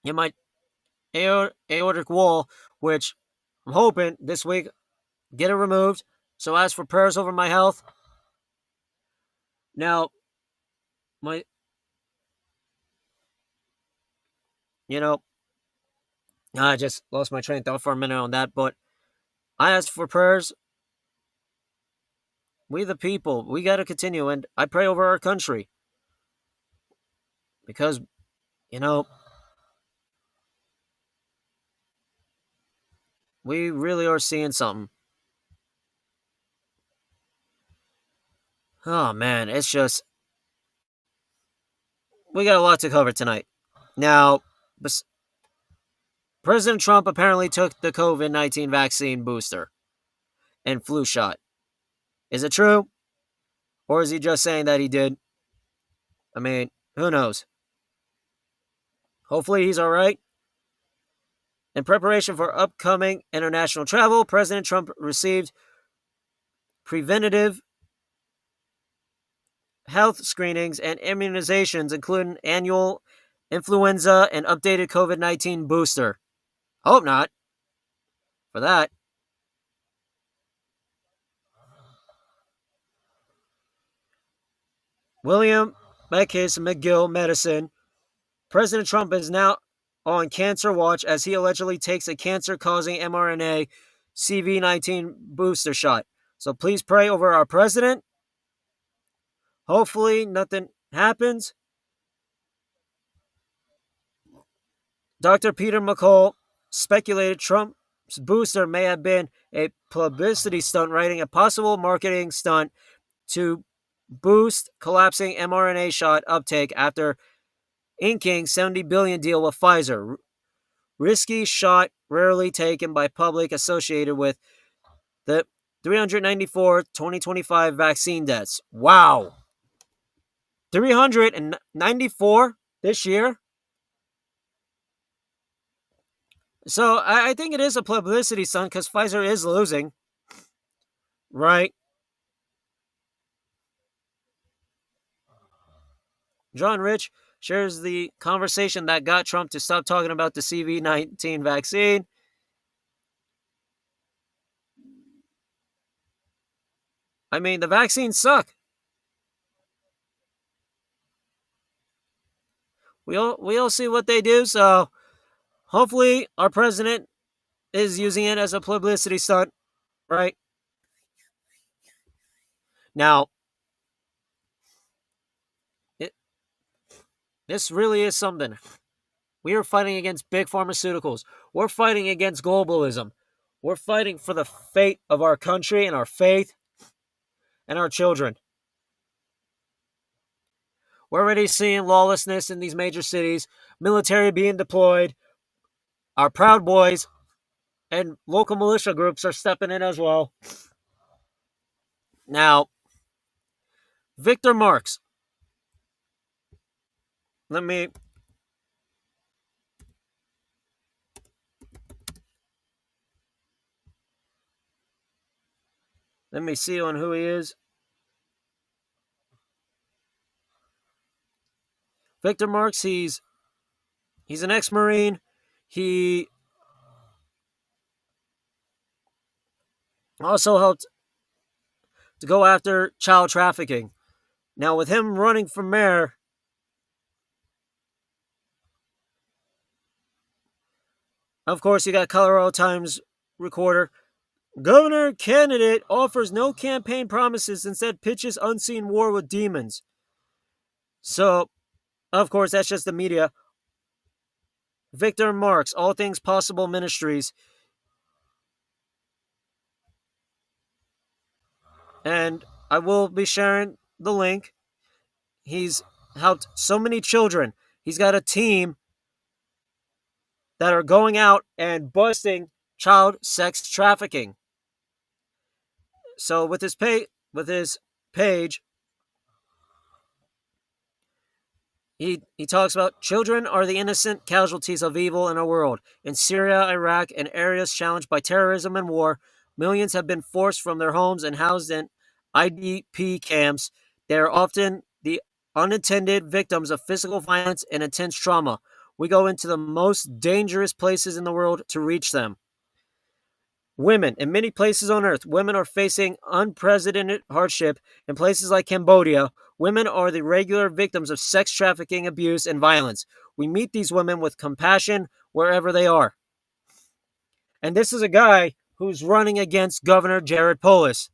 in my aortic wall, which I'm hoping this week get it removed. So ask for prayers over my health. Now, I just lost my train of thought for a minute on that, but I ask for prayers. We the people, we got to continue, and I pray over our country. Because, we really are seeing something. Oh, man, it's just... we got a lot to cover tonight. Now, President Trump apparently took the COVID-19 vaccine booster and flu shot. Is it true? Or is he just saying that he did? I mean, who knows? Hopefully he's all right. In preparation for upcoming international travel, President Trump received preventative health screenings and immunizations, including annual influenza and updated COVID-19 booster. Hope not. For that. William Mekis McGill Medicine. President Trump is now on cancer watch as he allegedly takes a cancer-causing mRNA CV-19 booster shot. So please pray over our president. Hopefully nothing happens. Dr. Peter McCall speculated Trump's booster may have been a publicity stunt, writing a possible marketing stunt to boost collapsing mRNA shot uptake after inking $70 billion deal with Pfizer. Risky shot rarely taken by public associated with the 394 2025 vaccine deaths. Wow. 394 this year? So I think it is a publicity stunt because Pfizer is losing. Right? John Rich shares the conversation that got Trump to stop talking about the CV-19 vaccine. I mean, the vaccines suck. We all see what they do, so hopefully our president is using it as a publicity stunt, right? Now, this really is something. We are fighting against big pharmaceuticals. We're fighting against globalism. We're fighting for the fate of our country and our faith and our children. We're already seeing lawlessness in these major cities, military being deployed. Our Proud Boys and local militia groups are stepping in as well. Now, Victor Marx. Let me see on who he is. Victor Marx, he's an ex-Marine. He also helped to go after child trafficking. Now, with him running for mayor, of course, you got Colorado Times recorder. Governor candidate offers no campaign promises, instead pitches unseen war with demons. So, of course, that's just the media. Victor Marx, All Things Possible Ministries. And I will be sharing the link. He's helped so many children. He's got a team that are going out and busting child sex trafficking. So with his page, he talks about children are the innocent casualties of evil in our world. In Syria, Iraq, and areas challenged by terrorism and war, millions have been forced from their homes and housed in IDP camps. They are often the unintended victims of physical violence and intense trauma. We go into the most dangerous places in the world to reach them. Women, in many places on earth, women are facing unprecedented hardship. In places like Cambodia, women are the regular victims of sex trafficking, abuse, and violence. We meet these women with compassion wherever they are. And this is a guy who's running against Governor Jared Polis.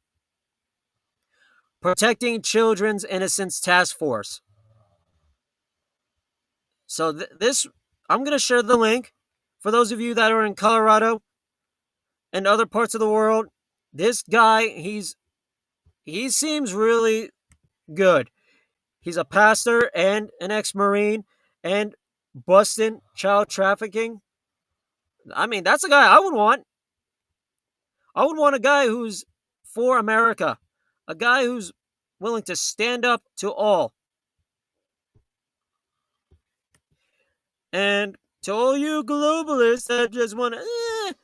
Protecting Children's Innocence Task Force. So this, I'm going to share the link for those of you that are in Colorado and other parts of the world. This guy, he seems really good. He's a pastor and an ex-Marine and busting child trafficking. I mean, that's a guy I would want. I would want a guy who's for America, a guy who's willing to stand up to all. And to all you globalists that just want to,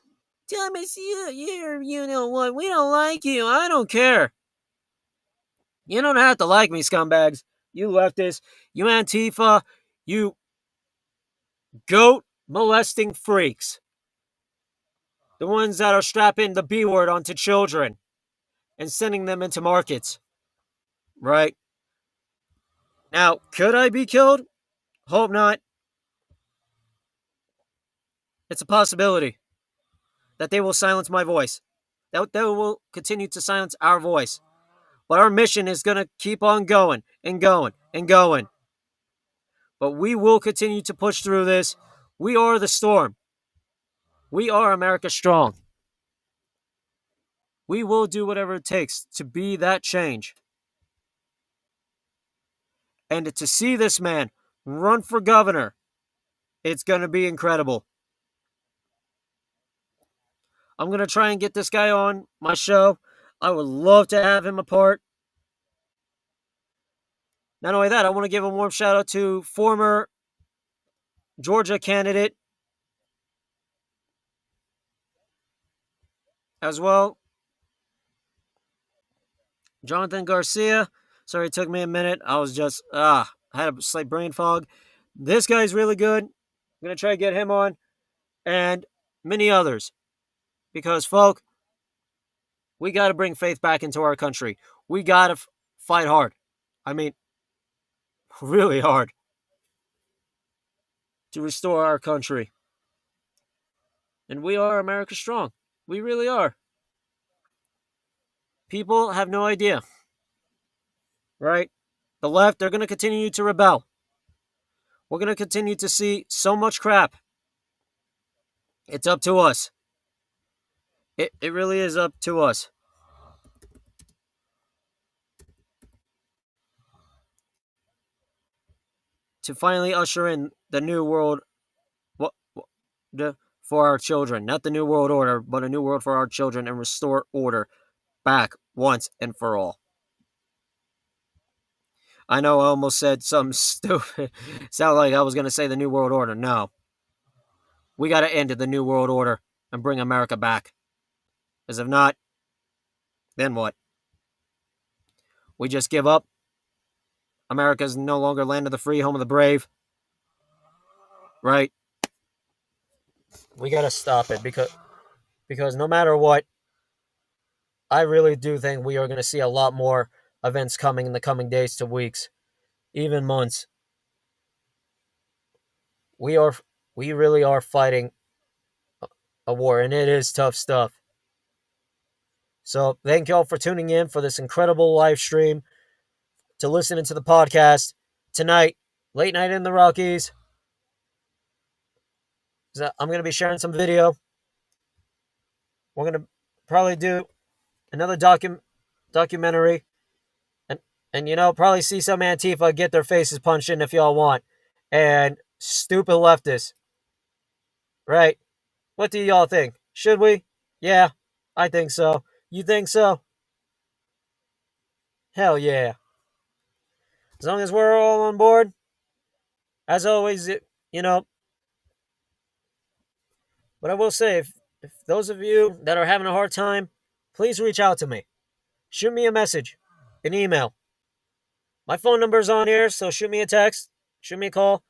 Thomas, you know what? We don't like you. I don't care. You don't have to like me, scumbags. You leftists, you Antifa, you goat molesting freaks. The ones that are strapping the B word onto children and sending them into markets. Right? Now, could I be killed? Hope not. It's a possibility that they will silence my voice. That they will continue to silence our voice. But our mission is going to keep on going and going and going. But we will continue to push through this. We are the storm. We are America strong. We will do whatever it takes to be that change. And to see this man run for governor, it's going to be incredible. I'm going to try and get this guy on my show. I would love to have him a part. Not only that, I want to give a warm shout out to former Georgia candidate as well, Jonathan Garcia. Sorry, it took me a minute. I was just, I had a slight brain fog. This guy's really good. I'm going to try to get him on. And many others. Because, folk, we got to bring faith back into our country. We got to fight hard. I mean, really hard. To restore our country. And we are America strong. We really are. People have no idea. Right? The left, they're going to continue to rebel. We're going to continue to see so much crap. It's up to us. It really is up to us. To finally usher in the new world for our children. Not the new world order, but a new world for our children and restore order back once and for all. I know I almost said something stupid. Sounded like I was going to say the new world order. No. We got to end the new world order and bring America back. Because if not, then what? We just give up? America's no longer land of the free, home of the brave? Right? We got to stop it because no matter what, I really do think we are going to see a lot more events coming in the coming days to weeks, even months. We really are fighting a war, and it is tough stuff. So thank y'all for tuning in for this incredible live stream, to listening to the podcast tonight, late night in the Rockies. I'm going to be sharing some video. We're going to probably do another documentary, and probably see some Antifa get their faces punched in if y'all want, and stupid leftists. Right? What do y'all think? Should we? Yeah, I think so. You think so? Hell yeah. As long as we're all on board, as always, But I will say, if those of you that are having a hard time, please reach out to me. Shoot me a message, an email. My phone number is on here, so shoot me a text, shoot me a call.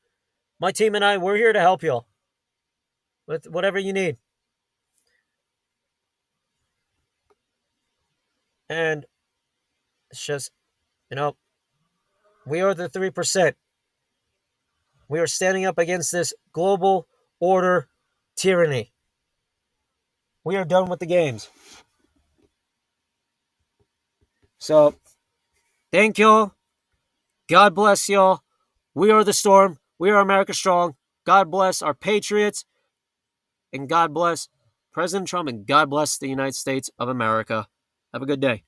My team and I, we're here to help y'all with whatever you need. And it's just, we are the 3%. We are standing up against this global order tyranny. We are done with the games. So, thank y'all. God bless y'all. We are the storm. We are America strong. God bless our patriots. And God bless President Trump. And God bless the United States of America. Have a good day.